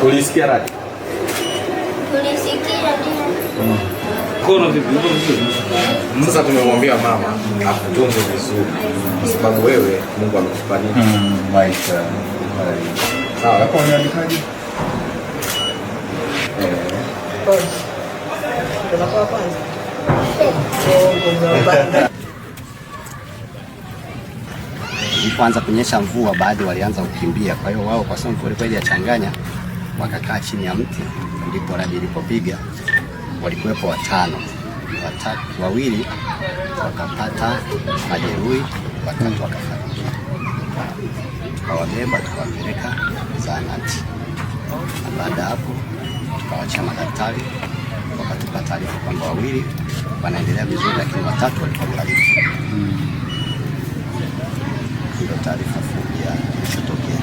Ulisikia radio? Ulisikia radio. Kono vipi? Sasa tumemwambia mama akutunze vizuri kwa sababu wewe Mungu amekupa nini? Maisha. Sawa, hapo unaandikaje? Tunakuwa kwanza. Ilipoanza kunyesha mvua, baadhi walianza kukimbia. Kwa hiyo wao, kwa sababu mvua ilikuwa inachanganya, wakakaa chini ya mti, ndipo radi ilipopiga. Walikuwepo watano, wawili wakapata majeruhi, watatu wakafariki. Tukawabeba tukawapeleka zahanati, na baada hapo tukawachia madaktari, wakatupa taarifa kwamba wawili wanaendelea vizuri, lakini watatu walifariki. Ndio taarifa fupi ya kilichotokea.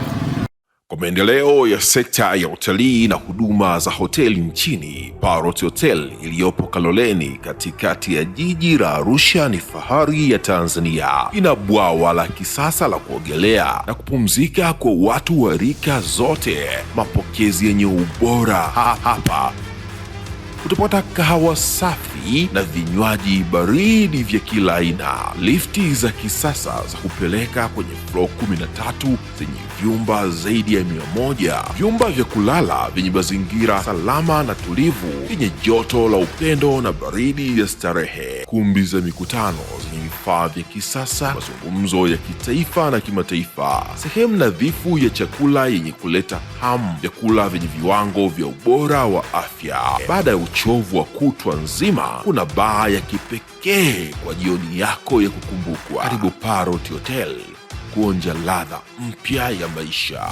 Kwa maendeleo ya sekta ya utalii na huduma za hoteli nchini, Parrot Hotel iliyopo Kaloleni katikati ya jiji la Arusha ni fahari ya Tanzania. Ina bwawa la kisasa la kuogelea na kupumzika kwa watu wa rika zote, mapokezi yenye ubora. Hapa utapata kahawa safi na vinywaji baridi vya kila aina, lifti za kisasa za kupeleka kwenye floor 13 zenye vyumba zaidi ya 100, vyumba vya kulala vyenye mazingira salama na tulivu, vyenye joto la upendo na baridi ya starehe, kumbi za mikutano zenye vifaa vya kisasa, mazungumzo ya kitaifa na kimataifa, sehemu nadhifu ya chakula yenye kuleta hamu, vyakula vyenye viwango vya ubora wa afya. Baada ya uchovu wa kutwa nzima, kuna baa ya kipekee kwa jioni yako ya kukumbukwa. Karibu Parrot Hotel kuonja ladha mpya ya maisha.